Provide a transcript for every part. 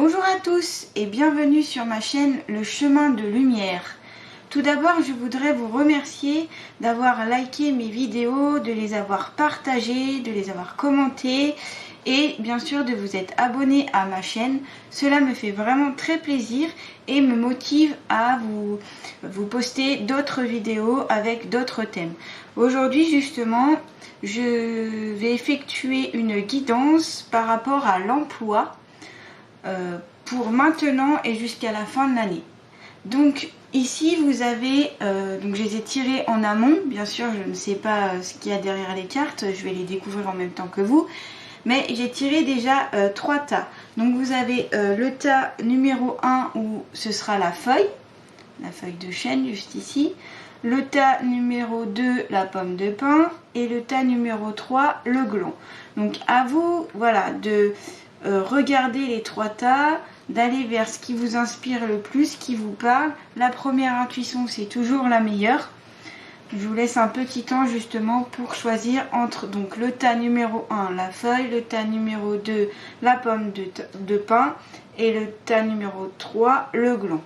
Bonjour à tous et bienvenue sur ma chaîne Le Chemin de Lumière. Tout d'abord, je voudrais vous remercier d'avoir liké mes vidéos, de les avoir partagées, de les avoir commentées et bien sûr de vous être abonné à ma chaîne. Cela me fait vraiment très plaisir et me motive à vous poster d'autres vidéos avec d'autres thèmes. Aujourd'hui justement, je vais effectuer une guidance par rapport à l'emploi pour maintenant et jusqu'à la fin de l'année. Donc ici vous avez, donc je les ai tirés en amont, bien sûr je ne sais pas ce qu'il y a derrière les cartes, je vais les découvrir en même temps que vous, mais j'ai tiré déjà 3 tas. Donc vous avez le tas numéro 1 où ce sera la feuille de chêne juste ici, le tas numéro 2 la pomme de pin et le tas numéro 3 le gland. Donc à vous voilà de regarder les 3 tas, d'aller vers ce qui vous inspire le plus, qui vous parle. La première intuition c'est toujours la meilleure. Je vous laisse un petit temps justement pour choisir entre donc le tas numéro 1 la feuille, le tas numéro 2 la pomme de pin et le tas numéro 3 le gland.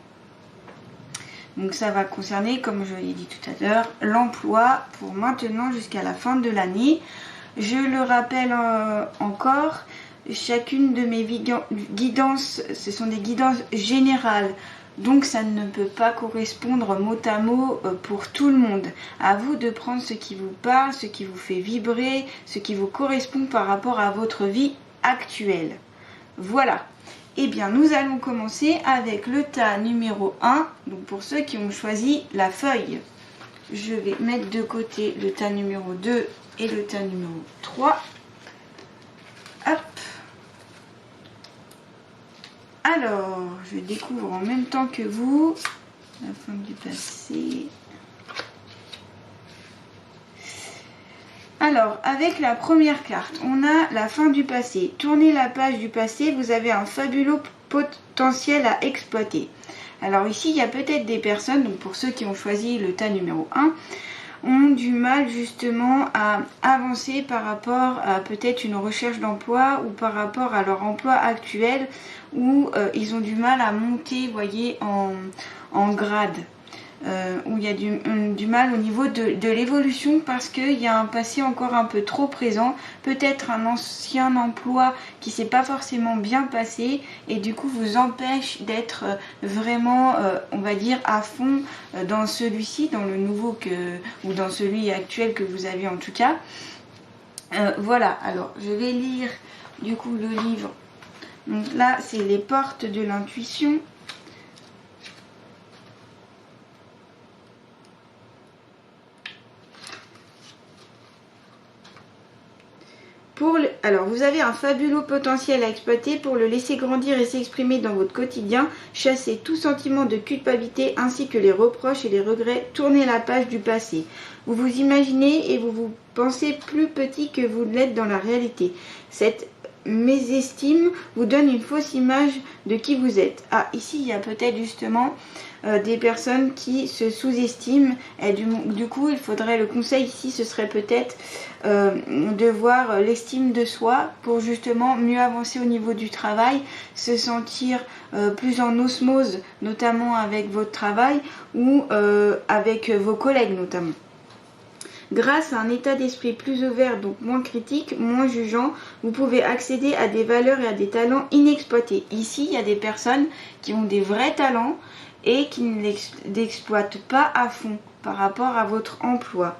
Donc ça va concerner, comme je l'ai dit tout à l'heure, l'emploi pour maintenant jusqu'à la fin de l'année. Je le rappelle encore, chacune de mes guidances, ce sont des guidances générales. Donc ça ne peut pas correspondre mot à mot pour tout le monde. À vous de prendre ce qui vous parle, ce qui vous fait vibrer, ce qui vous correspond par rapport à votre vie actuelle. Voilà. Eh bien, nous allons commencer avec le tas numéro 1. Donc pour ceux qui ont choisi la feuille, je vais mettre de côté le tas numéro 2 et le tas numéro 3. Hop. Alors, je découvre en même temps que vous la fin du passé. Alors, avec la première carte, on a la fin du passé. Tournez la page du passé, vous avez un fabuleux potentiel à exploiter. Alors ici, il y a peut-être des personnes, donc pour ceux qui ont choisi le tas numéro 1, ont du mal justement à avancer par rapport à peut-être une recherche d'emploi ou par rapport à leur emploi actuel où ils ont du mal à monter, vous voyez, en grade. Où il y a du mal au niveau de l'évolution parce qu'il y a un passé encore un peu trop présent, peut-être un ancien emploi qui ne s'est pas forcément bien passé et du coup vous empêche d'être vraiment, on va dire, à fond dans celui-ci, dans le nouveau ou dans celui actuel que vous avez en tout cas. Voilà, alors je vais lire du coup le livre. Donc là c'est les portes de l'intuition. Alors, vous avez un fabuleux potentiel à exploiter pour le laisser grandir et s'exprimer dans votre quotidien. Chassez tout sentiment de culpabilité ainsi que les reproches et les regrets. Tournez la page du passé. Vous vous imaginez et vous vous pensez plus petit que vous l'êtes dans la réalité. Cette mésestime vous donne une fausse image de qui vous êtes. Ah, ici, il y a peut-être justement des personnes qui se sous-estiment et du coup il faudrait, le conseil ici ce serait peut-être de voir l'estime de soi pour justement mieux avancer au niveau du travail, se sentir plus en osmose notamment avec votre travail ou avec vos collègues notamment. Grâce à un état d'esprit plus ouvert, donc moins critique, moins jugeant, vous pouvez accéder à des valeurs et à des talents inexploités. Ici, il y a des personnes qui ont des vrais talents et qui ne l'exploitent pas à fond par rapport à votre emploi.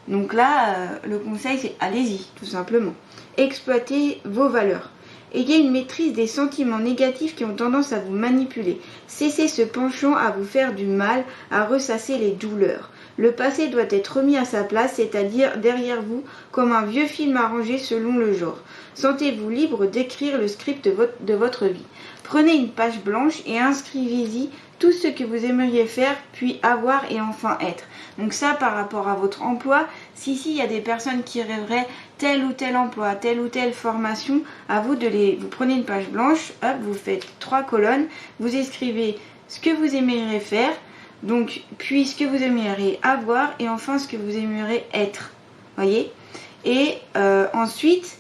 Donc là, le conseil c'est allez-y, tout simplement. Exploitez vos valeurs. Ayez une maîtrise des sentiments négatifs qui ont tendance à vous manipuler. Cessez ce penchant à vous faire du mal, à ressasser les douleurs. Le passé doit être remis à sa place, c'est-à-dire derrière vous, comme un vieux film arrangé selon le genre. Sentez-vous libre d'écrire le script de votre vie. Prenez une page blanche et inscrivez-y tout ce que vous aimeriez faire, puis avoir et enfin être. Donc ça, par rapport à votre emploi, si il y a des personnes qui rêveraient tel ou tel emploi, telle ou telle formation, à vous vous prenez une page blanche, hop, vous faites 3 colonnes, vous écrivez ce que vous aimeriez faire, donc puis ce que vous aimeriez avoir et enfin ce que vous aimeriez être. Voyez. Et ensuite,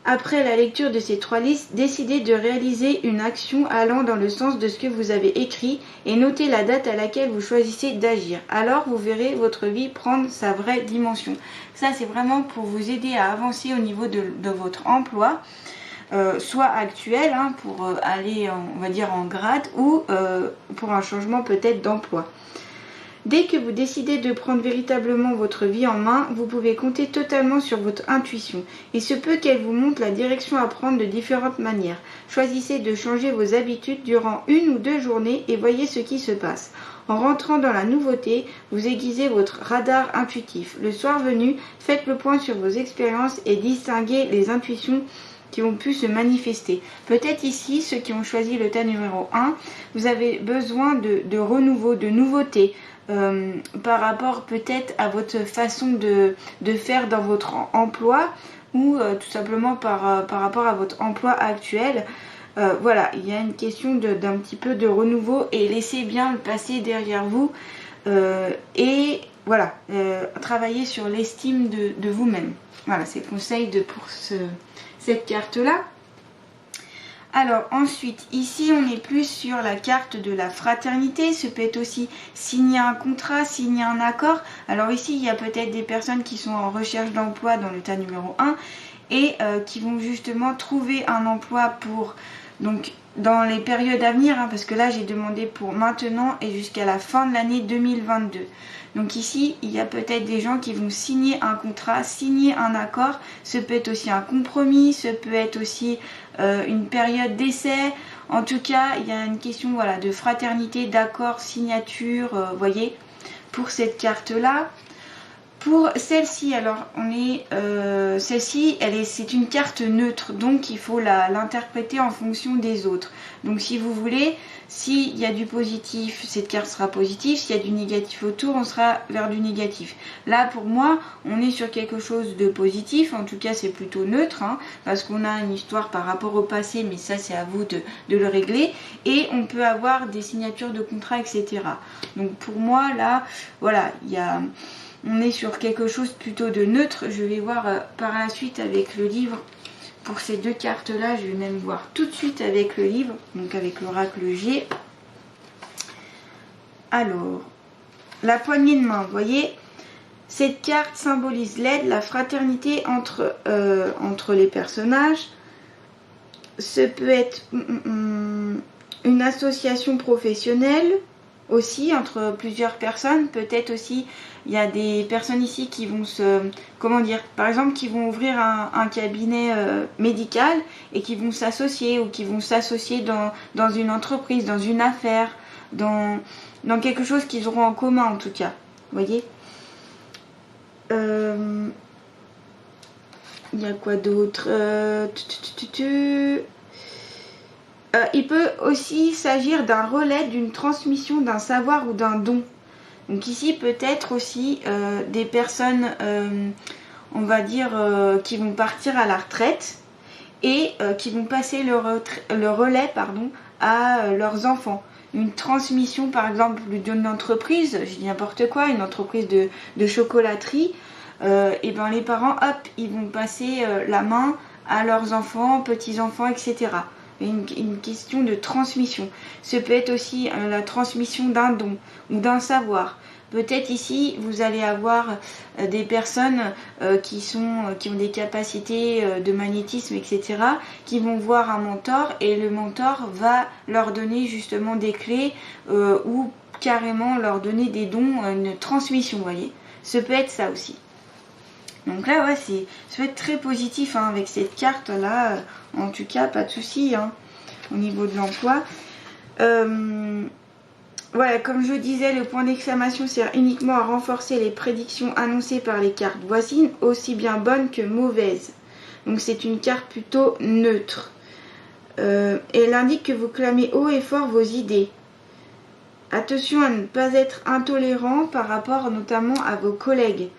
Après la lecture de ces 3 listes, décidez de réaliser une action allant dans le sens de ce que vous avez écrit et notez la date à laquelle vous choisissez d'agir. Alors vous verrez votre vie prendre sa vraie dimension. Ça, c'est vraiment pour vous aider à avancer au niveau de votre emploi, soit actuel, hein, pour aller, on va dire, en grade, ou pour un changement peut-être d'emploi. Dès que vous décidez de prendre véritablement votre vie en main, vous pouvez compter totalement sur votre intuition. Il se peut qu'elle vous montre la direction à prendre de différentes manières. Choisissez de changer vos habitudes durant 1 ou 2 journées et voyez ce qui se passe. En rentrant dans la nouveauté, vous aiguisez votre radar intuitif. Le soir venu, faites le point sur vos expériences et distinguez les intuitions qui ont pu se manifester. Peut-être ici, ceux qui ont choisi le tas numéro 1, vous avez besoin de renouveau, de nouveauté, par rapport peut-être à votre façon de faire dans votre emploi, ou tout simplement par rapport à votre emploi actuel. Voilà, il y a une question d'un petit peu de renouveau, et laissez bien le passé derrière vous, et voilà, travaillez sur l'estime de vous-même. Voilà, c'est le conseil pour cette carte là. Alors ensuite, ici on est plus sur la carte de la fraternité. Ce peut être aussi signer un contrat, signer un accord. Alors ici, il y a peut-être des personnes qui sont en recherche d'emploi dans le tas numéro 1 et qui vont justement trouver un emploi pour, donc, dans les périodes à venir, hein, parce que là j'ai demandé pour maintenant et jusqu'à la fin de l'année 2022. Donc ici, il y a peut-être des gens qui vont signer un contrat, signer un accord. Ce peut être aussi un compromis, ce peut être aussi une période d'essai. En tout cas, il y a une question, voilà, de fraternité, d'accord, signature, voyez, pour cette carte-là. Pour celle-ci, alors celle-ci, c'est une carte neutre, donc il faut l'interpréter en fonction des autres. Donc si vous voulez, s'il y a du positif, cette carte sera positive. S'il y a du négatif autour, on sera vers du négatif. Là, pour moi, on est sur quelque chose de positif. En tout cas, c'est plutôt neutre, hein, parce qu'on a une histoire par rapport au passé, mais ça, c'est à vous de le régler. Et on peut avoir des signatures de contrats, etc. Donc pour moi, là, voilà, on est sur quelque chose plutôt de neutre. Je vais voir par la suite avec le livre. Pour ces 2 cartes-là, je vais même voir tout de suite avec le livre, donc avec l'oracle G. Alors, la poignée de main, vous voyez, cette carte symbolise l'aide, la fraternité entre les personnages. Ce peut être une association professionnelle aussi entre plusieurs personnes. Peut-être aussi il y a des personnes ici qui vont par exemple, qui vont ouvrir un cabinet médical et qui vont s'associer, ou qui vont s'associer dans une entreprise, dans une affaire, dans quelque chose qu'ils auront en commun en tout cas, vous voyez. Il y a quoi d'autre? Il peut aussi s'agir d'un relais, d'une transmission, d'un savoir ou d'un don. Donc ici, peut-être aussi des personnes, on va dire, qui vont partir à la retraite et qui vont passer le relais à leurs enfants. Une transmission, par exemple, d'une entreprise, je dis n'importe quoi, une entreprise de chocolaterie, et ben les parents, hop, ils vont passer la main à leurs enfants, petits-enfants, etc. Une question de transmission. Ce peut être aussi la transmission d'un don ou d'un savoir. Peut-être ici, vous allez avoir des personnes qui ont des capacités de magnétisme, etc., qui vont voir un mentor, et le mentor va leur donner justement des clés ou carrément leur donner des dons, une transmission, vous voyez. Ce peut être ça aussi. Donc là, ouais, ça peut être très positif, hein, avec cette carte-là. En tout cas, pas de souci, hein, au niveau de l'emploi. Voilà, comme je disais, le point d'exclamation sert uniquement à renforcer les prédictions annoncées par les cartes voisines, aussi bien bonnes que mauvaises. Donc c'est une carte plutôt neutre. Elle indique que vous clamez haut et fort vos idées. Attention à ne pas être intolérant par rapport notamment à vos collègues.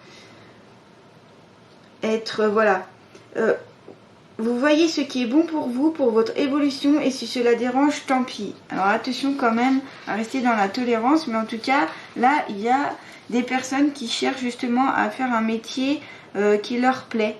Vous voyez ce qui est bon pour vous, pour votre évolution, et si cela dérange, tant pis. Alors attention quand même à rester dans la tolérance, mais en tout cas, là, il y a des personnes qui cherchent justement à faire un métier qui leur plaît.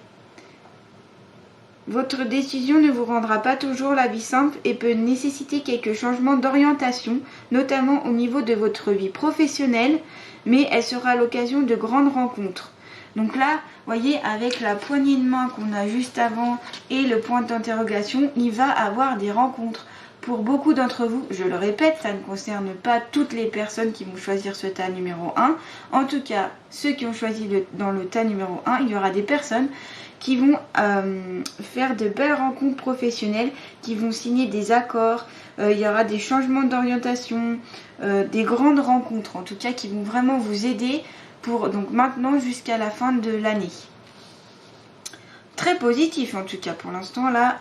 Votre décision ne vous rendra pas toujours la vie simple et peut nécessiter quelques changements d'orientation, notamment au niveau de votre vie professionnelle, mais elle sera l'occasion de grandes rencontres. Donc là, voyez, avec la poignée de main qu'on a juste avant et le point d'interrogation, il va avoir des rencontres. Pour beaucoup d'entre vous, je le répète, ça ne concerne pas toutes les personnes qui vont choisir ce tas numéro 1. En tout cas, ceux qui ont choisi dans le tas numéro 1, il y aura des personnes qui vont faire de belles rencontres professionnelles, qui vont signer des accords, il y aura des changements d'orientation, des grandes rencontres en tout cas qui vont vraiment vous aider pour donc maintenant jusqu'à la fin de l'année. Très positif en tout cas pour l'instant là.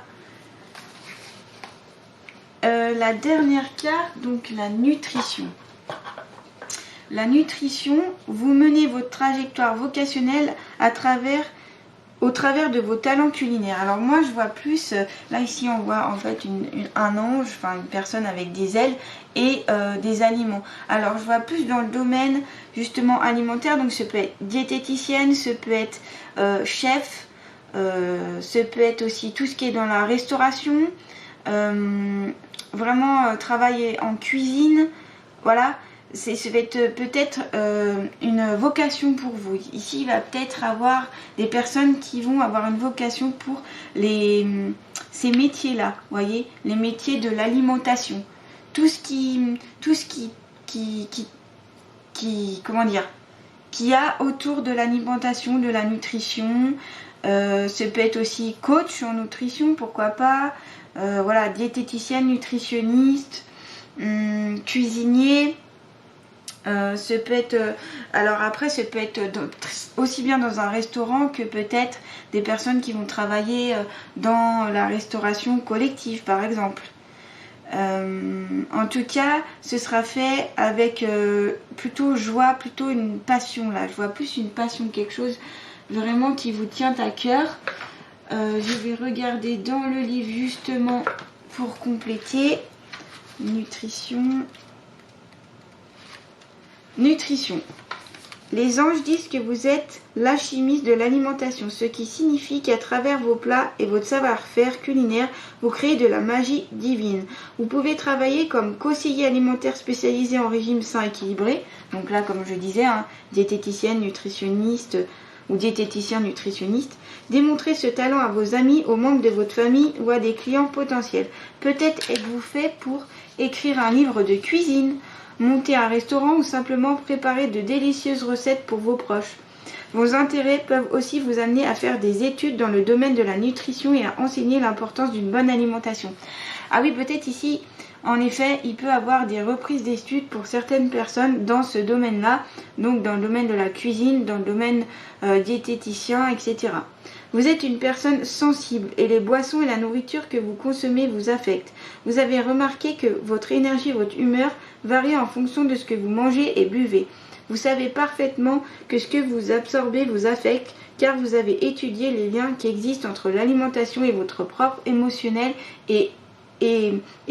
La dernière carte, donc la nutrition. La nutrition, vous menez votre trajectoire vocationnelle au travers de vos talents culinaires. Alors moi je vois plus, là ici on voit en fait un ange, enfin une personne avec des ailes et des aliments. Alors je vois plus dans le domaine justement alimentaire, donc ça peut être diététicienne, ça peut être chef, ça peut être aussi tout ce qui est dans la restauration, vraiment travailler en cuisine, voilà. Ça va être peut-être une vocation pour vous. Ici, il va peut-être avoir des personnes qui vont avoir une vocation pour ces métiers-là, voyez, les métiers de l'alimentation. Tout ce qui comment dire, qui a autour de l'alimentation, de la nutrition. Ça peut être aussi coach en nutrition, pourquoi pas. Voilà, diététicienne, nutritionniste, cuisinier. Ça peut être, alors après ça peut être aussi bien dans un restaurant que peut-être des personnes qui vont travailler dans la restauration collective par exemple. En tout cas ce sera fait avec plutôt joie, plutôt une passion là, je vois plus une passion, quelque chose vraiment qui vous tient à cœur. Je vais regarder dans le livre justement pour compléter. Nutrition. Les anges disent que vous êtes l'alchimiste de l'alimentation, ce qui signifie qu'à travers vos plats et votre savoir-faire culinaire, vous créez de la magie divine. Vous pouvez travailler comme conseiller alimentaire spécialisé en régime sain équilibré. Donc là, comme je disais, diététicienne, nutritionniste ou diététicien nutritionniste. Démontrez ce talent à vos amis, aux membres de votre famille ou à des clients potentiels. Peut-être êtes-vous fait pour écrire un livre de cuisine, monter un restaurant ou simplement préparer de délicieuses recettes pour vos proches. Vos intérêts peuvent aussi vous amener à faire des études dans le domaine de la nutrition et à enseigner l'importance d'une bonne alimentation. Ah oui, peut-être ici, en effet, il peut y avoir des reprises d'études pour certaines personnes dans ce domaine-là, donc dans le domaine de la cuisine, dans le domaine diététicien, etc. Vous êtes une personne sensible et les boissons et la nourriture que vous consommez vous affectent. Vous avez remarqué que votre énergie et votre humeur varient en fonction de ce que vous mangez et buvez. Vous savez parfaitement que ce que vous absorbez vous affecte car vous avez étudié les liens qui existent entre l'alimentation et votre propre émotionnel et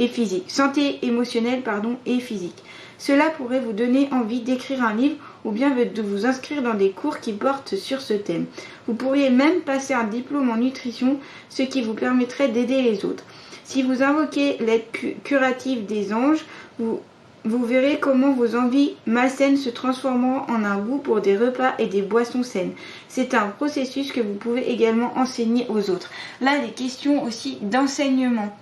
physique. Santé émotionnelle et physique. Cela pourrait vous donner envie d'écrire un livre ou bien de vous inscrire dans des cours qui portent sur ce thème. Vous pourriez même passer un diplôme en nutrition, ce qui vous permettrait d'aider les autres. Si vous invoquez l'aide curative des anges, vous verrez comment vos envies malsaines se transformeront en un goût pour des repas et des boissons saines. C'est un processus que vous pouvez également enseigner aux autres. Là, des questions aussi d'enseignement.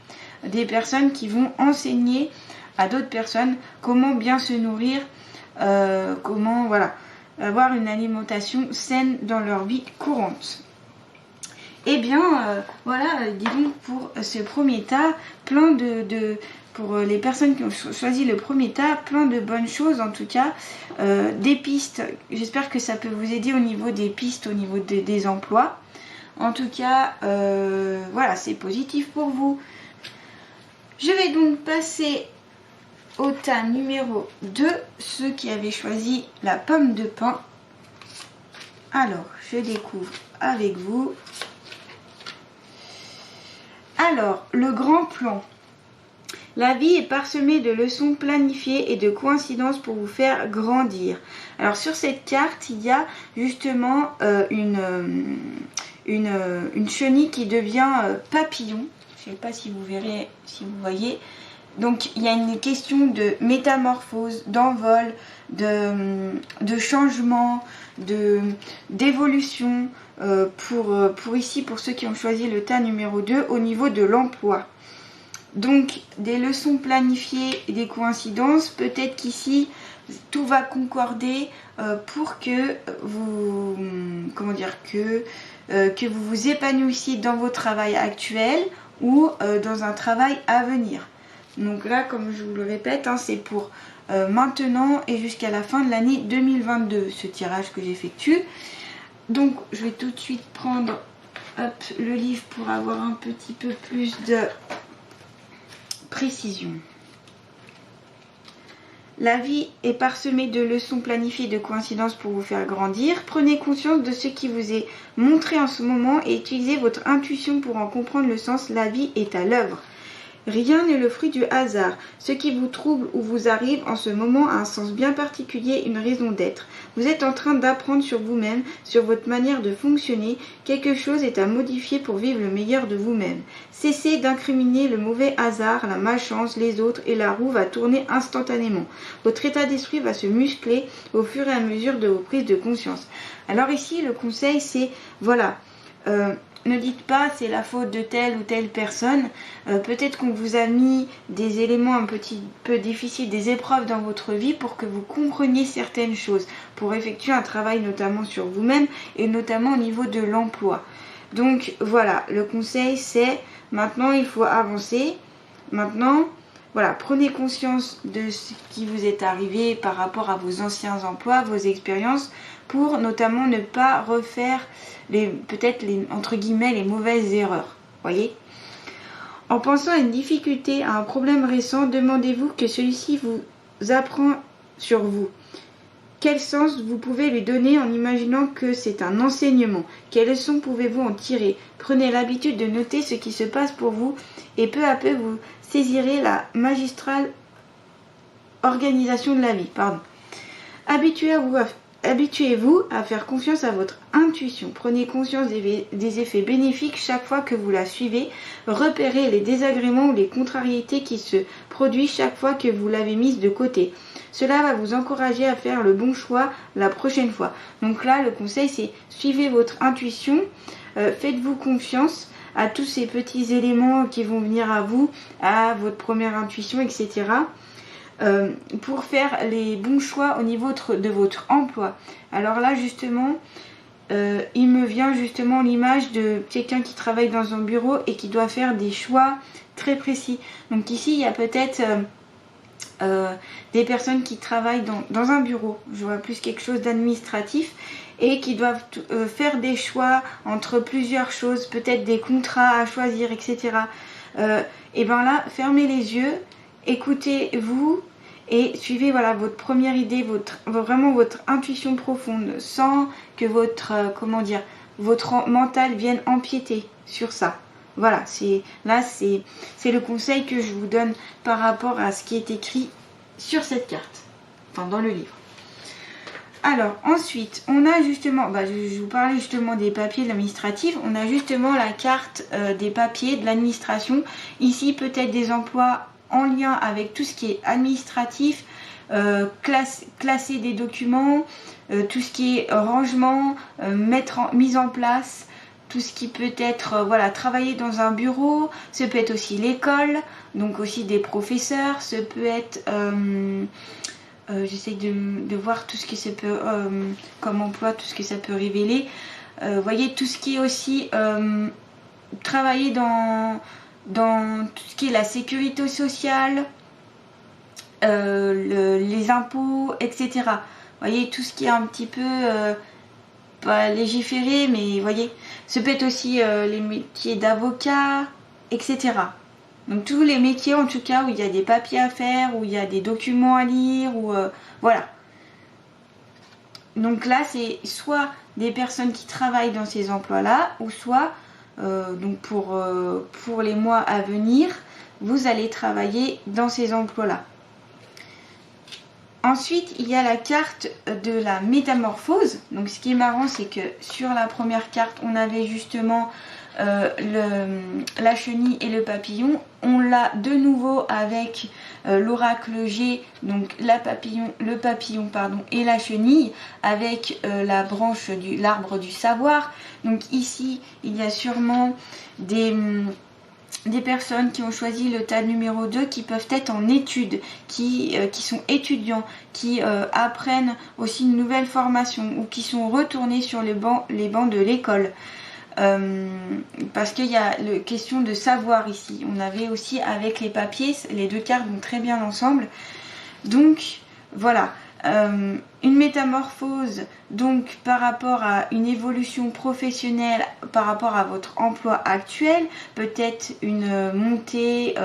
Des personnes qui vont enseigner à d'autres personnes comment bien se nourrir, comment avoir une alimentation saine dans leur vie courante. Et bien voilà, disons pour ce premier tas, pour les personnes qui ont choisi le premier tas, plein de bonnes choses en tout cas, des pistes. J'espère que ça peut vous aider au niveau des pistes, au niveau des emplois. En tout cas, voilà, c'est positif pour vous. Je vais donc passer au tas numéro 2, ceux qui avaient choisi la pomme de pin. Alors, je découvre avec vous. Alors, le grand plan. La vie est parsemée de leçons planifiées et de coïncidences pour vous faire grandir. Alors, sur cette carte, il y a justement une une chenille qui devient papillon. Je ne sais pas si vous verrez, si vous voyez. Donc il y a une question de métamorphose, d'envol, de changement, d'évolution pour ici, pour ceux qui ont choisi le tas numéro 2 au niveau de l'emploi. Donc des leçons planifiées et des coïncidences, peut-être qu'ici tout va concorder pour que vous, que vous vous épanouissiez dans votre travail actuel ou dans un travail à venir. Donc là, comme je vous le répète, hein, c'est pour maintenant et jusqu'à la fin de l'année 2022, ce tirage que j'effectue. Donc je vais tout de suite prendre le livre pour avoir un petit peu plus de précision. La vie est parsemée de leçons planifiées, de coïncidences pour vous faire grandir. Prenez conscience de ce qui vous est montré en ce moment et utilisez votre intuition pour en comprendre le sens. La vie est à l'œuvre. Rien n'est le fruit du hasard. Ce qui vous trouble ou vous arrive en ce moment a un sens bien particulier, une raison d'être. Vous êtes en train d'apprendre sur vous-même, sur votre manière de fonctionner. Quelque chose est à modifier pour vivre le meilleur de vous-même. Cessez d'incriminer le mauvais hasard, la malchance, les autres et la roue va tourner instantanément. Votre état d'esprit va se muscler au fur et à mesure de vos prises de conscience. Alors ici, le conseil, c'est, voilà, ne dites pas c'est la faute de telle ou telle personne. Peut-être qu'on vous a mis des éléments un petit peu difficiles, des épreuves dans votre vie pour que vous compreniez certaines choses, pour effectuer un travail notamment sur vous-même et notamment au niveau de l'emploi. Donc voilà, le conseil c'est maintenant il faut avancer. Maintenant, voilà, prenez conscience de ce qui vous est arrivé par rapport à vos anciens emplois, vos expériences, pour notamment ne pas refaire peut-être entre guillemets les mauvaises erreurs. Voyez ? En pensant à une difficulté, à un problème récent, demandez-vous que celui-ci vous apprend sur vous. Quel sens vous pouvez lui donner en imaginant que c'est un enseignement? Quelles leçons pouvez-vous en tirer? Prenez l'habitude de noter ce qui se passe pour vous et peu à peu vous saisirez la magistrale organisation de la vie. Habituez-vous à faire confiance à votre intuition. Prenez conscience des effets bénéfiques chaque fois que vous la suivez. Repérez les désagréments ou les contrariétés qui se produisent chaque fois que vous l'avez mise de côté. Cela va vous encourager à faire le bon choix la prochaine fois. Donc là, le conseil, c'est suivez votre intuition, faites-vous confiance à tous ces petits éléments qui vont venir à vous, à votre première intuition, etc. Pour faire les bons choix au niveau de votre emploi. Alors là, justement, il me vient justement l'image de quelqu'un qui travaille dans un bureau et qui doit faire des choix très précis. Donc ici, il y a peut-être des personnes qui travaillent dans un bureau, je vois plus quelque chose d'administratif, et qui doivent faire des choix entre plusieurs choses, peut-être des contrats à choisir, etc. Et bien là, fermez les yeux, écoutez-vous et suivez voilà, votre première idée, vraiment votre intuition profonde, sans que votre mental vienne empiéter sur ça. Voilà, c'est le conseil que je vous donne par rapport à ce qui est écrit sur cette carte, enfin dans le livre. Alors ensuite, on a justement, je vous parlais justement des papiers de l'administratif, on a justement la carte des papiers de l'administration. Ici peut-être des emplois en lien avec tout ce qui est administratif, classer des documents, tout ce qui est rangement, mise en place, tout ce qui peut être, travailler dans un bureau, ça peut être aussi l'école, donc aussi des professeurs, ça peut être, j'essaie de voir tout ce que ça peut, comme emploi, tout ce que ça peut révéler. Voyez, tout ce qui est aussi travailler dans tout ce qui est la sécurité sociale, les impôts, etc. Voyez, tout ce qui est un petit peu... pas légiférer, mais voyez, ça peut être aussi les métiers d'avocat, etc. Donc tous les métiers en tout cas où il y a des papiers à faire, où il y a des documents à lire, ou voilà. Donc là c'est soit des personnes qui travaillent dans ces emplois-là, ou soit donc pour les mois à venir, vous allez travailler dans ces emplois-là. Ensuite, il y a la carte de la métamorphose. Donc ce qui est marrant, c'est que sur la première carte, on avait justement la chenille et le papillon. On l'a de nouveau avec l'oracle G, donc le papillon pardon, et la chenille, avec la branche de l'arbre du savoir. Donc ici, il y a sûrement des personnes qui ont choisi le tas numéro 2 qui peuvent être en études, qui sont étudiants, qui apprennent aussi une nouvelle formation ou qui sont retournés sur les bancs de l'école. Parce qu'il y a la question de savoir ici. On avait aussi avec les papiers, les deux cartes vont très bien ensemble. Donc voilà, une métamorphose donc par rapport à une évolution professionnelle, par rapport à votre emploi actuel, peut-être une montée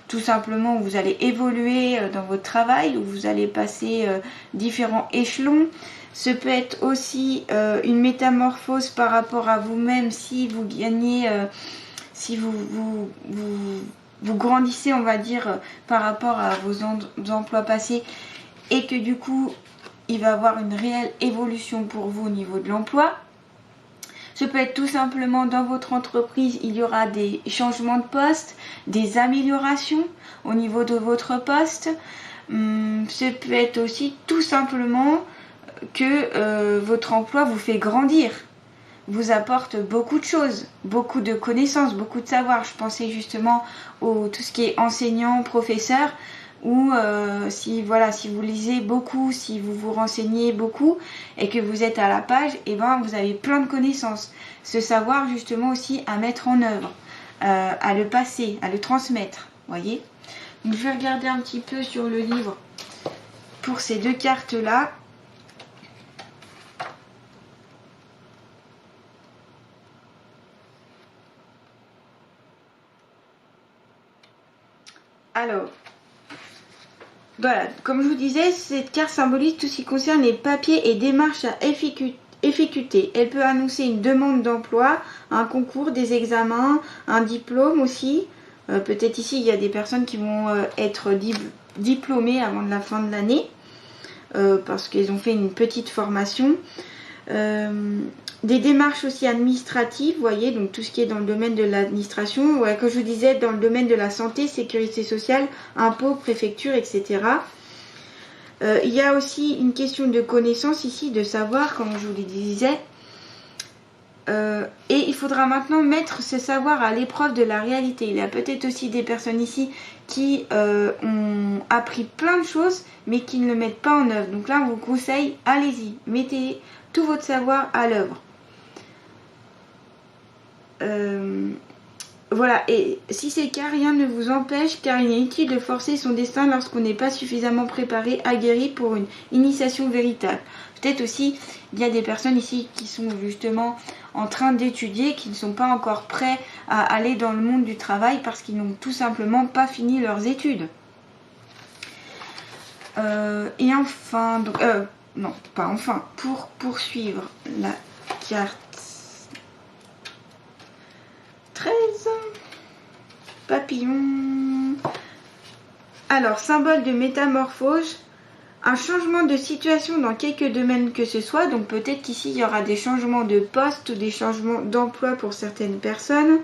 tout simplement où vous allez évoluer dans votre travail, où vous allez passer différents échelons. Ce peut être aussi une métamorphose par rapport à vous-même si vous gagnez, si vous grandissez, on va dire, par rapport à vos emplois passés et que du coup, il va y avoir une réelle évolution pour vous au niveau de l'emploi. Ce peut être tout simplement dans votre entreprise, il y aura des changements de poste, des améliorations au niveau de votre poste. Ce peut être aussi tout simplement que votre emploi vous fait grandir, vous apporte beaucoup de choses, beaucoup de connaissances, beaucoup de savoir. Je pensais justement au tout ce qui est enseignant, professeur, ou si vous lisez beaucoup, si vous vous renseignez beaucoup et que vous êtes à la page, et ben vous avez plein de connaissances. Ce savoir justement aussi à mettre en œuvre, à le passer, à le transmettre, voyez. Donc je vais regarder un petit peu sur le livre pour ces deux cartes là. Alors, voilà, comme je vous disais, cette carte symbolise tout ce qui concerne les papiers et démarches à effectuer. Elle peut annoncer une demande d'emploi, un concours, des examens, un diplôme aussi. Peut-être ici, il y a des personnes qui vont être diplômées avant la fin de l'année parce qu'elles ont fait une petite formation. Des démarches aussi administratives, vous voyez, donc tout ce qui est dans le domaine de l'administration, ouais, comme je vous disais, dans le domaine de la santé, sécurité sociale, impôts, préfecture, etc. Il y a aussi une question de connaissance ici, de savoir, comme je vous le disais. Et il faudra maintenant mettre ce savoir à l'épreuve de la réalité. Il y a peut-être aussi des personnes ici qui ont appris plein de choses, mais qui ne le mettent pas en œuvre. Donc là, on vous conseille, allez-y, mettez tout votre savoir à l'œuvre. Voilà, et si c'est le cas, rien ne vous empêche, car il est inutile de forcer son destin lorsqu'on n'est pas suffisamment préparé, aguerri pour une initiation véritable. Peut-être aussi, il y a des personnes ici qui sont justement en train d'étudier, qui ne sont pas encore prêts à aller dans le monde du travail parce qu'ils n'ont tout simplement pas fini leurs études. Et enfin, donc, non, pas enfin, pour poursuivre la carte 13, papillon. Alors, symbole de métamorphose, un changement de situation dans quelques domaines que ce soit. Donc peut-être qu'ici, il y aura des changements de poste ou des changements d'emploi pour certaines personnes.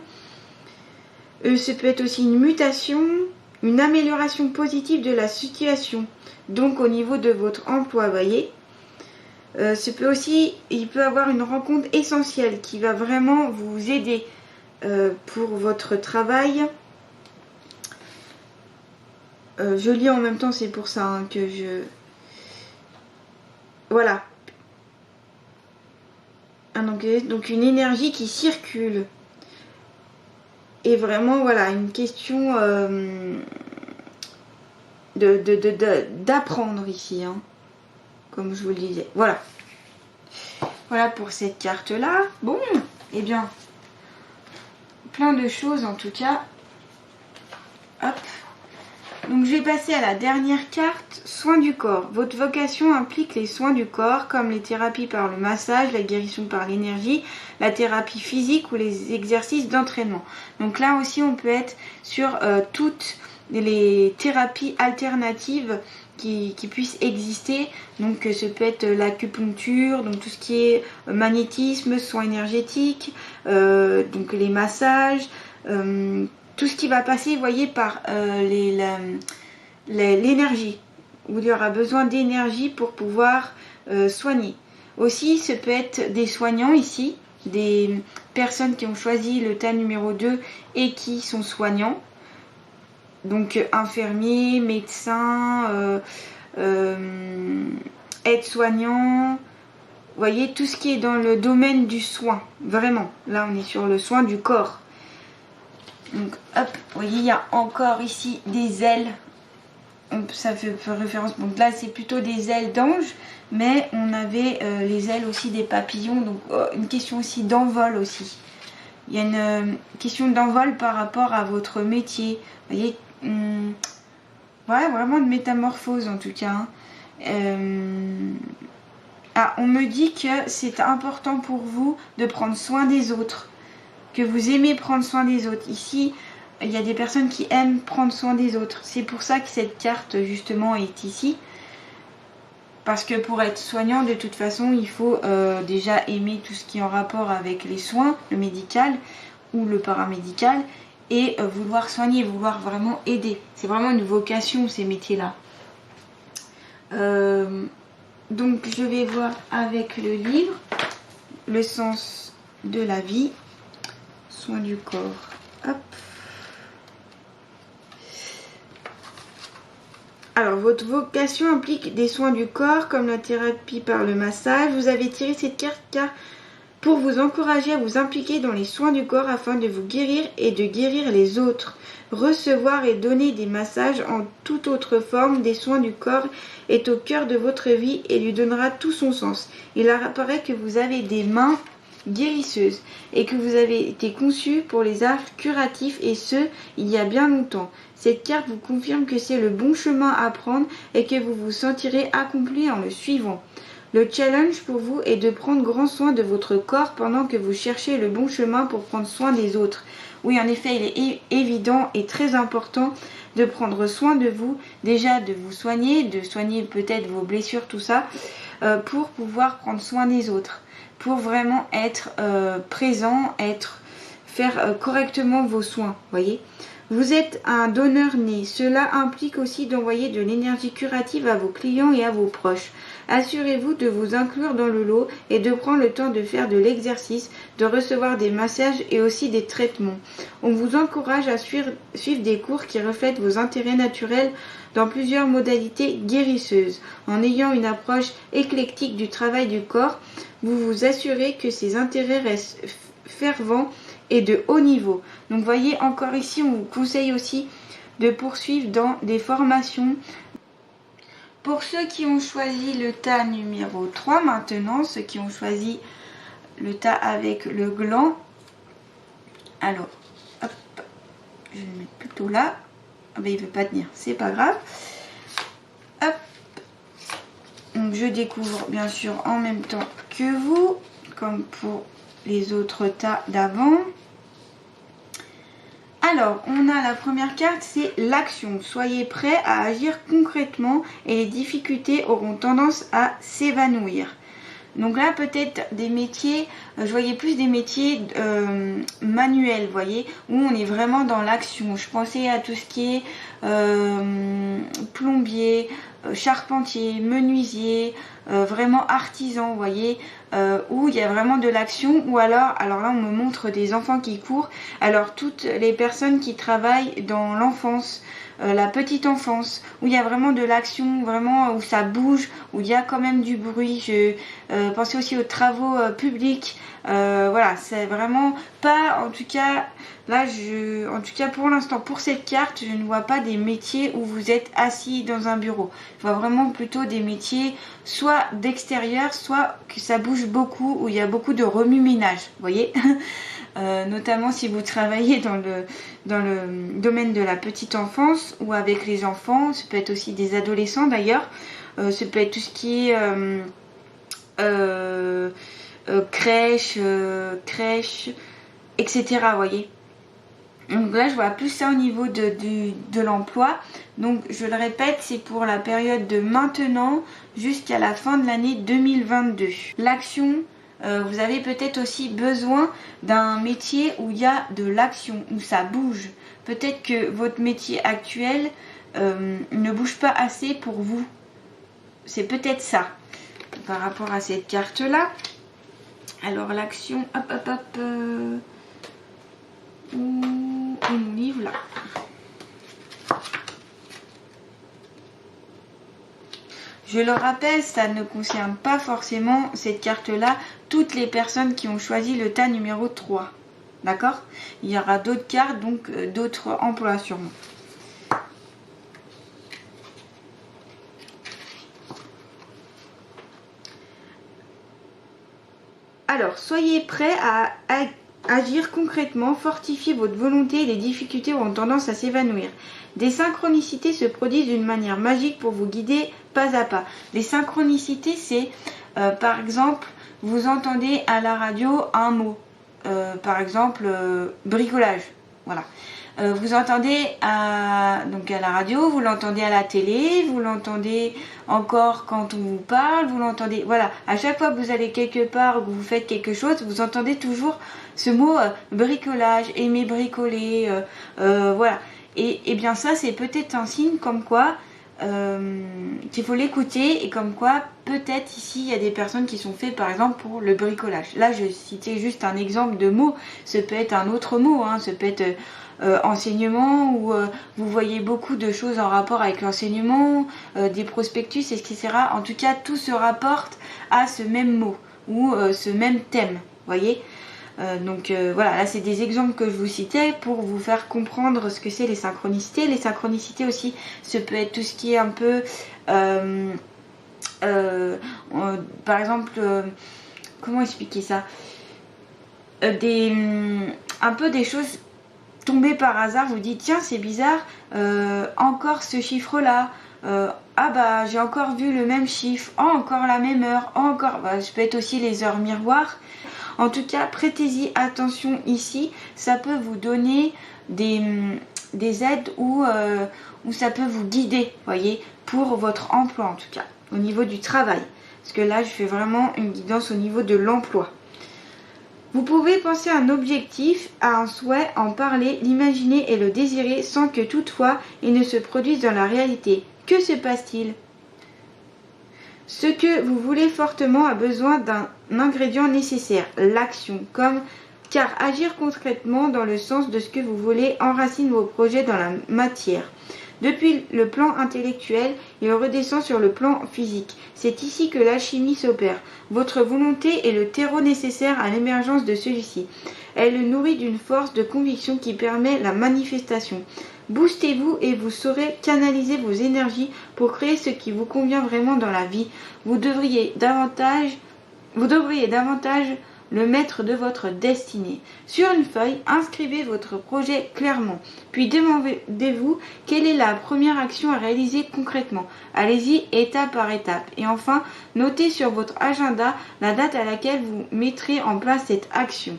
Ce peut être aussi une mutation, une amélioration positive de la situation. Donc au niveau de votre emploi, vous voyez. Il peut avoir une rencontre essentielle qui va vraiment vous aider pour votre travail. Je lis en même temps, c'est pour ça hein, que je... Voilà. Donc une énergie qui circule. Et vraiment, voilà, une question d'apprendre ici. Hein, comme je vous le disais. Voilà. Voilà pour cette carte-là. Bon, eh bien... plein de choses en tout cas. Hop. Donc je vais passer à la dernière carte, soins du corps. Votre vocation implique les soins du corps comme les thérapies par le massage, la guérison par l'énergie, la thérapie physique ou les exercices d'entraînement. Donc là aussi on peut être sur toute les thérapies alternatives qui puissent exister. Donc ça peut être l'acupuncture, donc tout ce qui est magnétisme, soins énergétiques, donc les massages, tout ce qui va passer, vous voyez, par l'énergie, où il y aura besoin d'énergie pour pouvoir soigner. Aussi, ce peut être des soignants ici, des personnes qui ont choisi le tas numéro 2 et qui sont soignants. Donc infirmiers, médecins, aides-soignants, vous voyez, tout ce qui est dans le domaine du soin, vraiment. Là, on est sur le soin du corps. Donc, hop, vous voyez, il y a encore ici des ailes. Ça fait référence, donc là, c'est plutôt des ailes d'ange, mais on avait les ailes aussi des papillons, donc une question aussi d'envol aussi. Il y a une question d'envol par rapport à votre métier, vous voyez. Ouais, vraiment de métamorphose en tout cas. Ah, on me dit que c'est important pour vous de prendre soin des autres, que vous aimez prendre soin des autres. Ici, il y a des personnes qui aiment prendre soin des autres. C'est pour ça que cette carte justement est ici. Parce que pour être soignant, de toute façon, il faut déjà aimer tout ce qui est en rapport avec les soins, le médical ou le paramédical, et vouloir soigner, vouloir vraiment aider. C'est vraiment une vocation, ces métiers-là. Donc, je vais voir avec le livre, le sens de la vie, soin du corps. Hop. Alors, votre vocation implique des soins du corps, comme la thérapie par le massage. Vous avez tiré cette carte car pour vous encourager à vous impliquer dans les soins du corps afin de vous guérir et de guérir les autres. Recevoir et donner des massages en toute autre forme des soins du corps est au cœur de votre vie et lui donnera tout son sens. Il apparaît que vous avez des mains guérisseuses et que vous avez été conçu pour les arts curatifs et ce, il y a bien longtemps. Cette carte vous confirme que c'est le bon chemin à prendre et que vous vous sentirez accompli en le suivant. Le challenge pour vous est de prendre grand soin de votre corps pendant que vous cherchez le bon chemin pour prendre soin des autres. Oui, en effet, il est évident et très important de prendre soin de vous, déjà de vous soigner, de soigner peut-être vos blessures, tout ça, pour pouvoir prendre soin des autres, pour vraiment être présent, faire correctement vos soins, voyez. Vous êtes un donneur né. Cela implique aussi d'envoyer de l'énergie curative à vos clients et à vos proches. Assurez-vous de vous inclure dans le lot et de prendre le temps de faire de l'exercice, de recevoir des massages et aussi des traitements. On vous encourage à suivre des cours qui reflètent vos intérêts naturels dans plusieurs modalités guérisseuses. En ayant une approche éclectique du travail du corps, vous vous assurez que ces intérêts restent fervents et de haut niveau. Donc voyez, encore ici, on vous conseille aussi de poursuivre dans des formations. Pour ceux qui ont choisi le tas numéro 3 maintenant, ceux qui ont choisi le tas avec le gland, alors, hop, je vais le mettre plutôt là. Ah ben, il ne veut pas tenir, c'est pas grave. Hop, donc je découvre bien sûr en même temps que vous, comme pour les autres tas d'avant. Alors, on a la première carte, c'est l'action. Soyez prêts à agir concrètement et les difficultés auront tendance à s'évanouir. Donc là, peut-être des métiers, je voyais plus des métiers manuels, vous voyez, où on est vraiment dans l'action. Je pensais à tout ce qui est plombier, charpentier, menuisier, vraiment artisan, vous voyez, où il y a vraiment de l'action, ou alors là on me montre des enfants qui courent, alors toutes les personnes qui travaillent dans l'enfance, la petite enfance, où il y a vraiment de l'action, vraiment où ça bouge, où il y a quand même du bruit. Je pensais aussi aux travaux publics, voilà, c'est vraiment pas, en tout cas, là, en tout cas pour l'instant, pour cette carte, je ne vois pas des métiers où vous êtes assis dans un bureau. Je vois vraiment plutôt des métiers soit d'extérieur, soit que ça bouge beaucoup, où il y a beaucoup de remue-ménage, vous voyez. Notamment si vous travaillez dans le domaine de la petite enfance ou avec les enfants, ça peut être aussi des adolescents d'ailleurs, ça peut être tout ce qui est crèche, etc. Voyez. Donc là, je vois plus ça au niveau de l'emploi. Donc, je le répète, c'est pour la période de maintenant jusqu'à la fin de l'année 2022. L'action, vous avez peut-être aussi besoin d'un métier où il y a de l'action, où ça bouge. Peut-être que votre métier actuel ne bouge pas assez pour vous. C'est peut-être ça, par rapport à cette carte-là. Alors, l'action, hop, hop, hop... où est mon livre là? Je le rappelle, ça ne concerne pas forcément cette carte-là, toutes les personnes qui ont choisi le tas numéro 3. D'accord? Il y aura d'autres cartes, donc d'autres emplois sûrement. Alors, soyez prêts à agir concrètement, fortifier votre volonté et les difficultés ont tendance à s'évanouir. Des synchronicités se produisent d'une manière magique pour vous guider pas à pas. Les synchronicités, c'est par exemple, vous entendez à la radio un mot. Par exemple, bricolage. Voilà. Vous entendez donc à la radio, vous l'entendez à la télé, vous l'entendez encore quand on vous parle, vous l'entendez... Voilà, à chaque fois que vous allez quelque part ou que vous faites quelque chose, vous entendez toujours ce mot bricolage, aimer bricoler, voilà. Et bien ça, c'est peut-être un signe comme quoi qu'il faut l'écouter et comme quoi peut-être ici il y a des personnes qui sont faites par exemple pour le bricolage. Là je citais juste un exemple de mot, ce peut être un autre mot, hein, ce peut être enseignement ou vous voyez beaucoup de choses en rapport avec l'enseignement, des prospectus, etc. En tout cas tout se rapporte à ce même mot ou ce même thème, voyez. Donc voilà, là c'est des exemples que je vous citais pour vous faire comprendre ce que c'est les synchronicités. Les synchronicités aussi, ce peut être tout ce qui est un peu, par exemple, comment expliquer ça, un peu des choses tombées par hasard, vous dites tiens c'est bizarre, encore ce chiffre là, ah bah j'ai encore vu le même chiffre, oh, encore la même heure, oh, encore, bah, ça peut être aussi les heures miroirs. En tout cas, prêtez-y attention ici, ça peut vous donner des aides ou ça peut vous guider, voyez, pour votre emploi en tout cas, au niveau du travail. Parce que là, je fais vraiment une guidance au niveau de l'emploi. Vous pouvez penser à un objectif, à un souhait, en parler, l'imaginer et le désirer sans que toutefois il ne se produise dans la réalité. Que se passe-t-il ? Ce que vous voulez fortement a besoin d'un ingrédient nécessaire, l'action, car agir concrètement dans le sens de ce que vous voulez enracine vos projets dans la matière. Depuis le plan intellectuel, il redescend sur le plan physique. C'est ici que l'alchimie s'opère. Votre volonté est le terreau nécessaire à l'émergence de celui-ci. Elle le nourrit d'une force de conviction qui permet la manifestation. Boostez-vous et vous saurez canaliser vos énergies pour créer ce qui vous convient vraiment dans la vie. Vous devriez davantage le maître de votre destinée. Sur une feuille, inscrivez votre projet clairement. Puis demandez-vous quelle est la première action à réaliser concrètement. Allez-y étape par étape. Et enfin, notez sur votre agenda la date à laquelle vous mettrez en place cette action.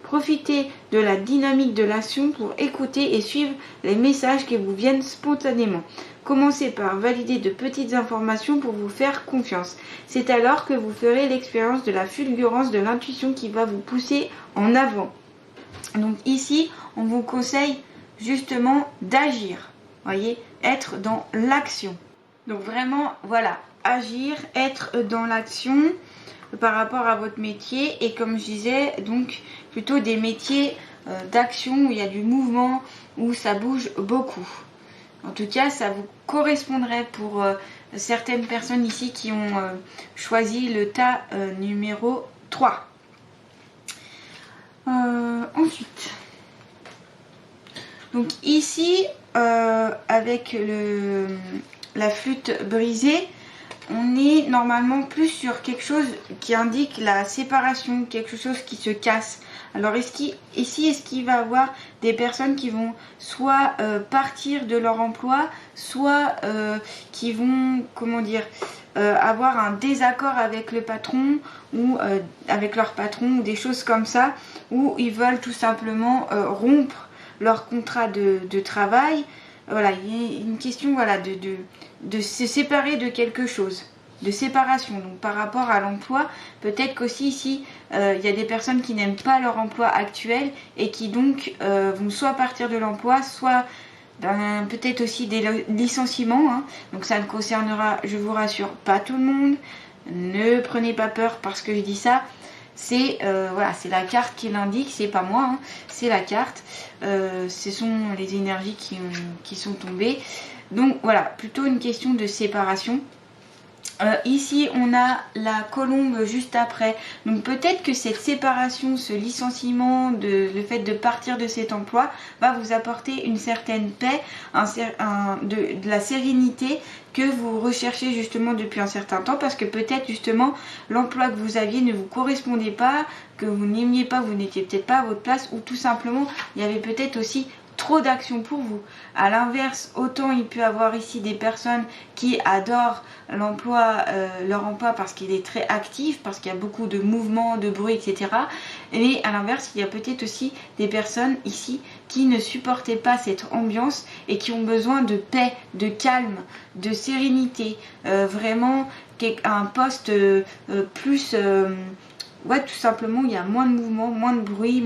Profitez de la dynamique de l'action pour écouter et suivre les messages qui vous viennent spontanément. Commencez par valider de petites informations pour vous faire confiance. C'est alors que vous ferez l'expérience de la fulgurance de l'intuition qui va vous pousser en avant. Donc ici, on vous conseille justement d'agir. Voyez, être dans l'action. Donc vraiment, voilà, agir, être dans l'action par rapport à votre métier. Et comme je disais, donc plutôt des métiers d'action où il y a du mouvement, où ça bouge beaucoup. En tout cas, ça vous correspondrait pour certaines personnes ici qui ont choisi le tas numéro 3. Ensuite, donc ici, avec la flûte brisée, on est normalement plus sur quelque chose qui indique la séparation, quelque chose qui se casse. Alors ici, est-ce qu'il va y avoir des personnes qui vont soit partir de leur emploi, soit qui vont, avoir un désaccord avec le patron ou avec leur patron ou des choses comme ça, où ils veulent tout simplement rompre leur contrat de travail. Voilà, il y a une question voilà, de se séparer de quelque chose, de séparation. Donc par rapport à l'emploi, peut-être qu'aussi ici, il y a des personnes qui n'aiment pas leur emploi actuel et qui donc vont soit partir de l'emploi, soit peut-être aussi des licenciements. Hein. Donc ça ne concernera, je vous rassure, pas tout le monde. Ne prenez pas peur parce que je dis ça. C'est voilà, c'est la carte qui l'indique, c'est pas moi, hein, c'est la carte. Ce sont les énergies qui sont tombées. Donc voilà, plutôt une question de séparation. Ici on a la colombe juste après, donc peut-être que cette séparation, ce licenciement, le fait de partir de cet emploi va vous apporter une certaine paix, de la sérénité que vous recherchez justement depuis un certain temps, parce que peut-être justement l'emploi que vous aviez ne vous correspondait pas, que vous n'aimiez pas, vous n'étiez peut-être pas à votre place, ou tout simplement il y avait peut-être aussi trop d'action pour vous. À l'inverse, autant il peut y avoir ici des personnes qui adorent l'emploi, leur emploi parce qu'il est très actif, parce qu'il y a beaucoup de mouvements, de bruit, etc. Et à l'inverse, il y a peut-être aussi des personnes ici qui ne supportaient pas cette ambiance et qui ont besoin de paix, de calme, de sérénité, vraiment un poste plus... ouais, tout simplement, il y a moins de mouvement, moins de bruit,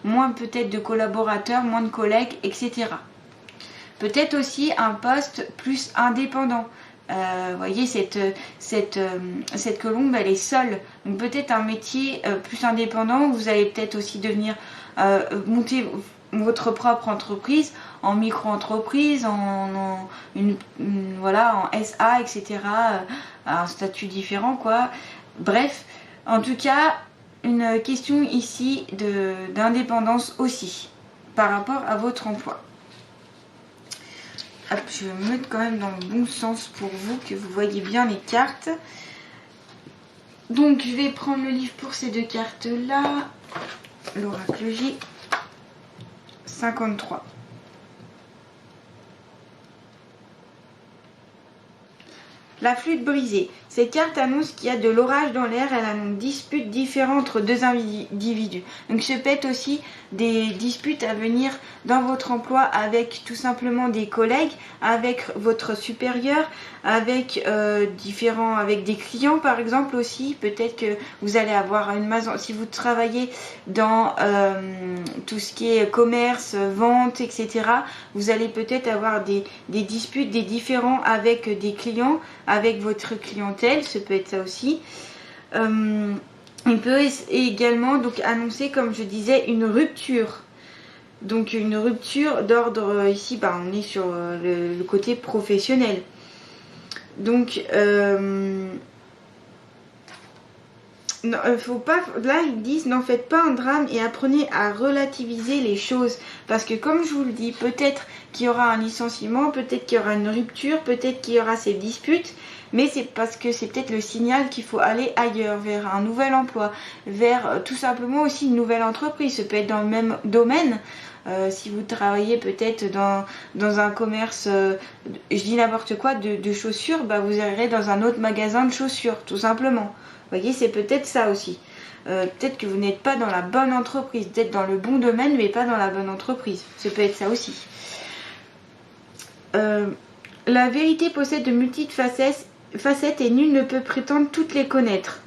moins peut-être de collaborateurs, moins de collègues, etc. Peut-être aussi un poste plus indépendant. Vous voyez, cette colombe, elle est seule. Donc peut-être un métier plus indépendant. Vous allez peut-être aussi devenir monter votre propre entreprise, en micro-entreprise, voilà, en SA, etc. Un statut différent, quoi. Bref. En tout cas, une question ici d'indépendance aussi par rapport à votre emploi. Hop, je vais me mettre quand même dans le bon sens pour vous, que vous voyez bien les cartes. Donc, je vais prendre le livre pour ces deux cartes-là. L'oracle J 53. La flûte brisée. Cette carte annonce qu'il y a de l'orage dans l'air. Elle annonce une dispute différente entre deux individus. Donc ce peut être aussi des disputes à venir dans votre emploi avec tout simplement des collègues, avec votre supérieur, avec avec des clients par exemple aussi. Peut-être que vous allez avoir une maison, si vous travaillez dans tout ce qui est commerce, vente, etc. Vous allez peut-être avoir des disputes, des différends avec des clients, avec votre clientèle, ça peut être ça aussi. Il peut également donc annoncer, comme je disais, une rupture. Donc une rupture d'ordre, ici on est sur le côté professionnel. Donc non, faut pas, là ils disent n'en faites pas un drame et apprenez à relativiser les choses, parce que comme je vous le dis, peut-être qu'il y aura un licenciement, peut-être qu'il y aura une rupture, peut-être qu'il y aura ces disputes, mais c'est parce que c'est peut-être le signal qu'il faut aller ailleurs, vers un nouvel emploi, vers tout simplement aussi une nouvelle entreprise. Ça peut être dans le même domaine. Si vous travaillez peut-être dans un commerce, je dis n'importe quoi, de chaussures, vous irez dans un autre magasin de chaussures, tout simplement. Vous voyez, c'est peut-être ça aussi. Peut-être que vous n'êtes pas dans la bonne entreprise, peut-être dans le bon domaine, mais pas dans la bonne entreprise. Ça peut être ça aussi. La vérité possède de multiples facettes et nul ne peut prétendre toutes les connaître.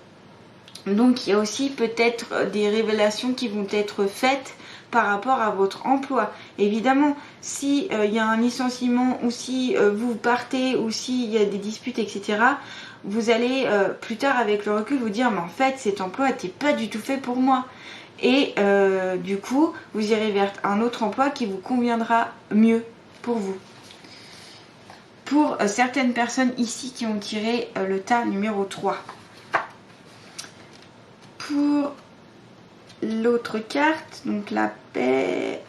Donc il y a aussi peut-être des révélations qui vont être faites par rapport à votre emploi. Évidemment, si il y a un licenciement ou si vous partez ou s'il y a des disputes, etc., vous allez plus tard avec le recul vous dire mais en fait cet emploi n'était pas du tout fait pour moi. Et du coup, vous irez vers un autre emploi qui vous conviendra mieux pour vous. Pour certaines personnes ici qui ont tiré le tas numéro 3. Pour l'autre carte, donc la paix,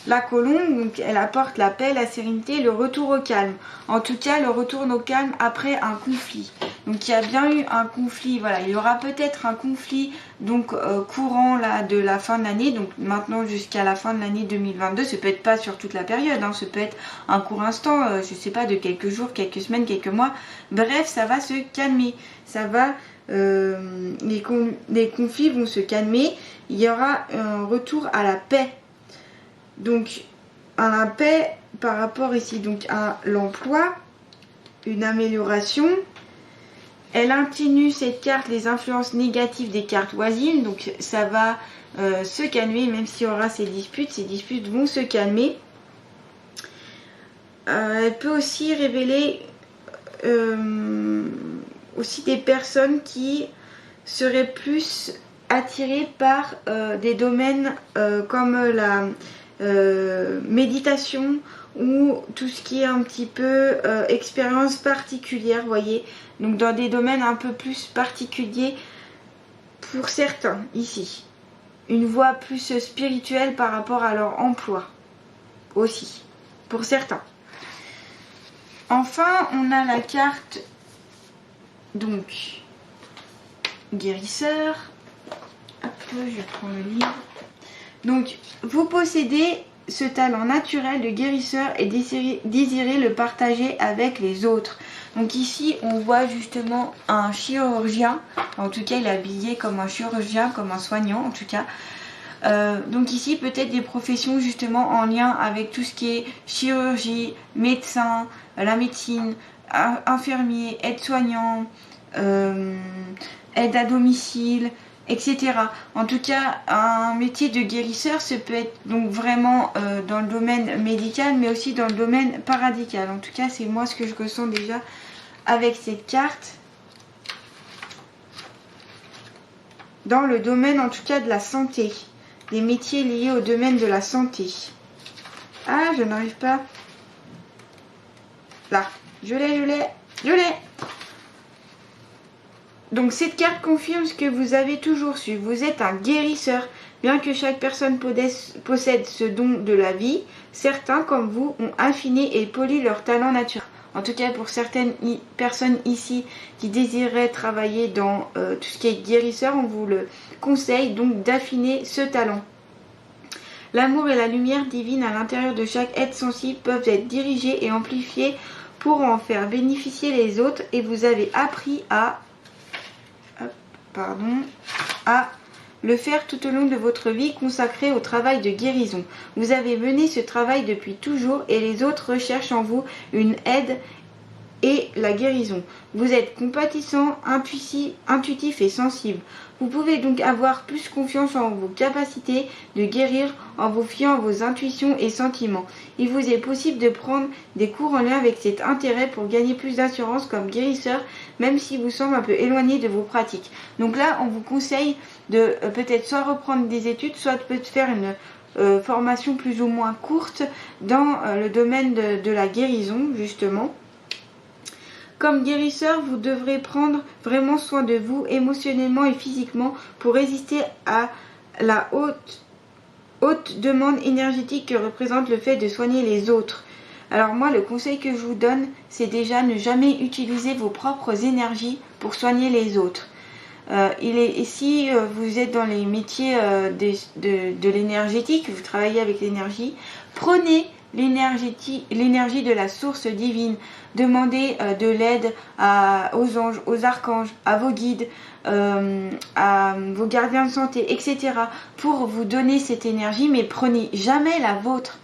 la colombe, donc elle apporte la paix, la sérénité, le retour au calme. En tout cas, le retour au calme après un conflit. Donc il y a bien eu un conflit, voilà, il y aura peut-être un conflit donc courant là de la fin de l'année, donc maintenant jusqu'à la fin de l'année 2022, ça peut être pas sur toute la période, hein, ça peut être un court instant, je sais pas, de quelques jours, quelques semaines, quelques mois, bref, ça va se calmer, ça va, les conflits vont se calmer, il y aura un retour à la paix. Donc un paix par rapport ici donc à l'emploi, une amélioration. Elle atténue cette carte les influences négatives des cartes voisines, donc ça va se calmer, même s'il y aura ces disputes vont se calmer. Elle peut aussi révéler aussi des personnes qui seraient plus attirées par des domaines comme la méditation ou tout ce qui est un petit peu expérience particulière, vous voyez. Donc dans des domaines un peu plus particuliers pour certains ici. Une voie plus spirituelle par rapport à leur emploi aussi, pour certains. Enfin, on a la carte donc guérisseur. Hop, je prends le livre. Donc, vous possédez ce talent naturel de guérisseur et désirez le partager avec les autres. Donc ici, on voit justement un chirurgien. En tout cas, il est habillé comme un chirurgien, comme un soignant en tout cas. Donc ici, peut-être des professions justement en lien avec tout ce qui est chirurgie, médecin, la médecine, infirmier, aide-soignant, aide à domicile, etc. En tout cas, un métier de guérisseur, ça peut être donc vraiment dans le domaine médical, mais aussi dans le domaine paradical. En tout cas, c'est moi ce que je ressens déjà avec cette carte. Dans le domaine, en tout cas, de la santé. Des métiers liés au domaine de la santé. Ah, je n'arrive pas. Là, je l'ai. Donc cette carte confirme ce que vous avez toujours su. Vous êtes un guérisseur. Bien que chaque personne possède ce don de la vie, certains comme vous ont affiné et poli leur talent naturel. En tout cas pour certaines personnes ici qui désiraient travailler dans tout ce qui est guérisseur, on vous le conseille donc d'affiner ce talent. L'amour et la lumière divine à l'intérieur de chaque être sensible peuvent être dirigés et amplifiés pour en faire bénéficier les autres, et vous avez appris à le faire tout au long de votre vie consacrée au travail de guérison. Vous avez mené ce travail depuis toujours et les autres recherchent en vous une aide et la guérison. Vous êtes compatissant, intuitif et sensible. Vous pouvez donc avoir plus confiance en vos capacités de guérir en vous fiant à vos intuitions et sentiments. Il vous est possible de prendre des cours en lien avec cet intérêt pour gagner plus d'assurance comme guérisseur, même si vous semble un peu éloigné de vos pratiques. Donc là, on vous conseille de peut-être soit reprendre des études, soit peut-être faire une formation plus ou moins courte dans le domaine de la guérison, justement. Comme guérisseur, vous devrez prendre vraiment soin de vous émotionnellement et physiquement pour résister à la haute demande énergétique que représente le fait de soigner les autres. Alors moi, le conseil que je vous donne, c'est déjà ne jamais utiliser vos propres énergies pour soigner les autres. Si vous êtes dans les métiers de l'énergétique, vous travaillez avec l'énergie, prenez l'énergie de la source divine. Demandez de l'aide aux anges, aux archanges, à vos guides, à vos gardiens de santé, etc. pour vous donner cette énergie, mais prenez jamais la vôtre.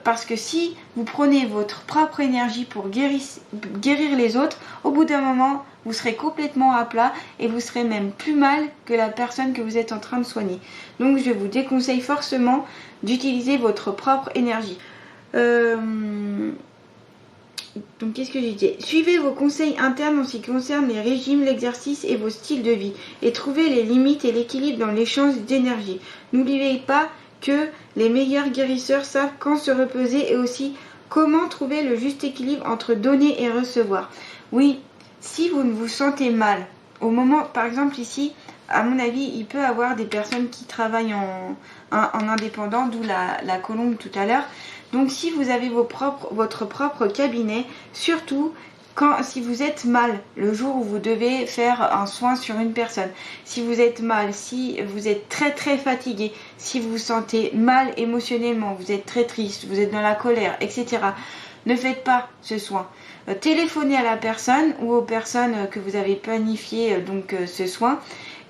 Parce que si vous prenez votre propre énergie pour guérir les autres, au bout d'un moment, vous serez complètement à plat et vous serez même plus mal que la personne que vous êtes en train de soigner. Donc je vous déconseille forcément d'utiliser votre propre énergie. Donc qu'est-ce que j'ai dit ? Suivez vos conseils internes en ce qui concerne les régimes, l'exercice et vos styles de vie et trouvez les limites et l'équilibre dans l'échange d'énergie. N'oubliez pas que les meilleurs guérisseurs savent quand se reposer et aussi comment trouver le juste équilibre entre donner et recevoir. Oui, si vous ne vous sentez mal, au moment, par exemple ici, à mon avis, il peut y avoir des personnes qui travaillent en indépendant, d'où la colombe tout à l'heure. Donc si vous avez votre propre cabinet, surtout si vous êtes mal, le jour où vous devez faire un soin sur une personne, si vous êtes mal, si vous êtes très très fatigué, si vous vous sentez mal émotionnellement, vous êtes très triste, vous êtes dans la colère, etc., ne faites pas ce soin. Téléphonez à la personne ou aux personnes que vous avez planifié ce soin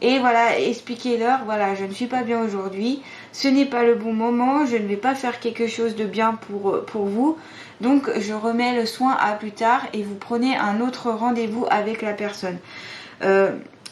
et voilà, expliquez-leur, voilà, je ne suis pas bien aujourd'hui, ce n'est pas le bon moment, je ne vais pas faire quelque chose de bien pour vous, donc je remets le soin à plus tard et vous prenez un autre rendez-vous avec la personne.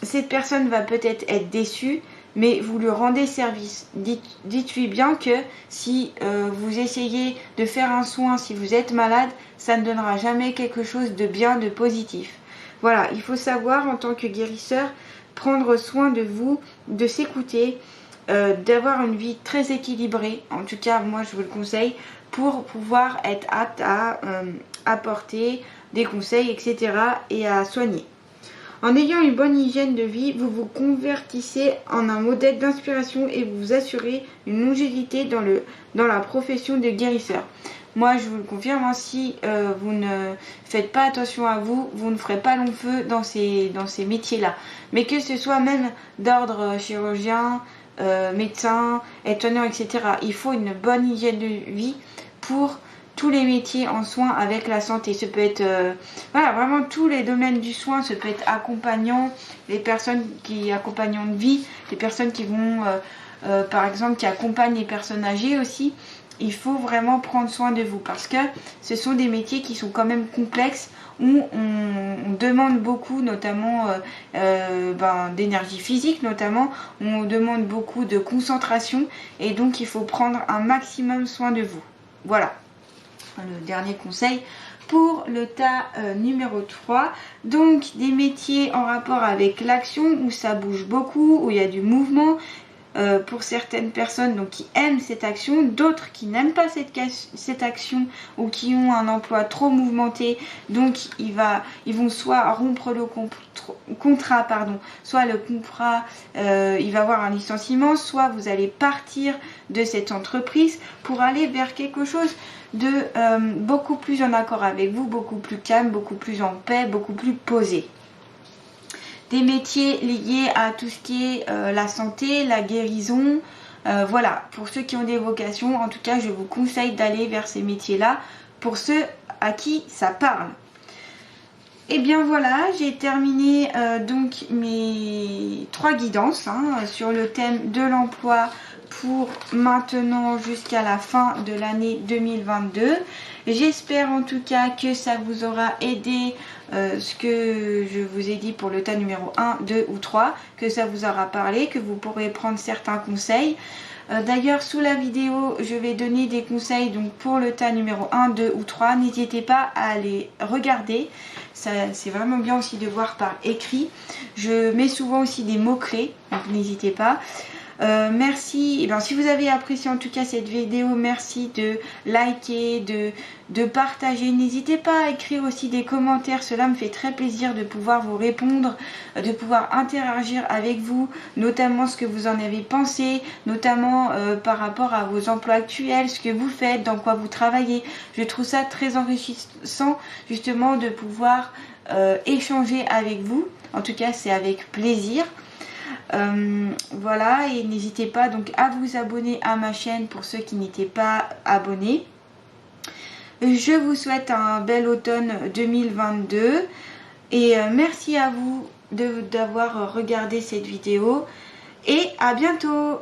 Cette personne va peut-être être déçue, mais vous lui rendez service. Dites-lui bien que si vous essayez de faire un soin, si vous êtes malade, ça ne donnera jamais quelque chose de bien, de positif. Voilà, il faut savoir en tant que guérisseur, prendre soin de vous, de s'écouter, d'avoir une vie très équilibrée. En tout cas, moi je vous le conseille, pour pouvoir être apte à apporter des conseils, etc. et à soigner. En ayant une bonne hygiène de vie, vous vous convertissez en un modèle d'inspiration et vous vous assurez une longévité dans la profession de guérisseur. Moi, je vous le confirme, hein, si vous ne faites pas attention à vous, vous ne ferez pas long feu dans ces métiers-là. Mais que ce soit même d'ordre chirurgien, médecin, aide-soignant, etc. Il faut une bonne hygiène de vie pour tous les métiers en soins avec la santé. Ce peut être voilà, vraiment tous les domaines du soin. Ce peut être accompagnant, les personnes qui accompagnent de vie, les personnes qui vont par exemple qui accompagnent les personnes âgées aussi. Il faut vraiment prendre soin de vous parce que ce sont des métiers qui sont quand même complexes, où on demande beaucoup, notamment d'énergie physique, notamment on demande beaucoup de concentration, et donc il faut prendre un maximum soin de vous. Voilà le dernier conseil pour le tas numéro 3. Donc des métiers en rapport avec l'action, où ça bouge beaucoup, où il y a du mouvement. Pour certaines personnes donc, qui aiment cette action, d'autres qui n'aiment pas cette action, ou qui ont un emploi trop mouvementé, donc ils vont soit rompre le contrat, soit le contrat il va y avoir un licenciement, soit vous allez partir de cette entreprise pour aller vers quelque chose de beaucoup plus en accord avec vous, beaucoup plus calme, beaucoup plus en paix, beaucoup plus posé. Des métiers liés à tout ce qui est la santé, la guérison. Voilà, pour ceux qui ont des vocations, en tout cas, je vous conseille d'aller vers ces métiers-là, pour ceux à qui ça parle. Et bien voilà, j'ai terminé donc mes 3 guidances sur le thème de l'emploi pour maintenant jusqu'à la fin de l'année 2022. J'espère en tout cas que ça vous aura aidé, ce que je vous ai dit pour le tas numéro 1, 2 ou 3, que ça vous aura parlé, que vous pourrez prendre certains conseils. D'ailleurs, sous la vidéo, je vais donner des conseils donc pour le tas numéro 1, 2 ou 3. N'hésitez pas à les regarder. C'est vraiment bien aussi de voir par écrit. Je mets souvent aussi des mots-clés, donc n'hésitez pas. Merci, et bien, si vous avez apprécié en tout cas cette vidéo, merci de liker, de partager. N'hésitez pas à écrire aussi des commentaires, cela me fait très plaisir de pouvoir vous répondre, de pouvoir interagir avec vous, notamment ce que vous en avez pensé, notamment par rapport à vos emplois actuels, ce que vous faites, dans quoi vous travaillez. Je trouve ça très enrichissant justement de pouvoir échanger avec vous. En tout cas, c'est avec plaisir. Voilà, et n'hésitez pas donc à vous abonner à ma chaîne pour ceux qui n'étaient pas abonnés. Je vous souhaite un bel automne 2022 et merci à vous d'avoir regardé cette vidéo et à bientôt.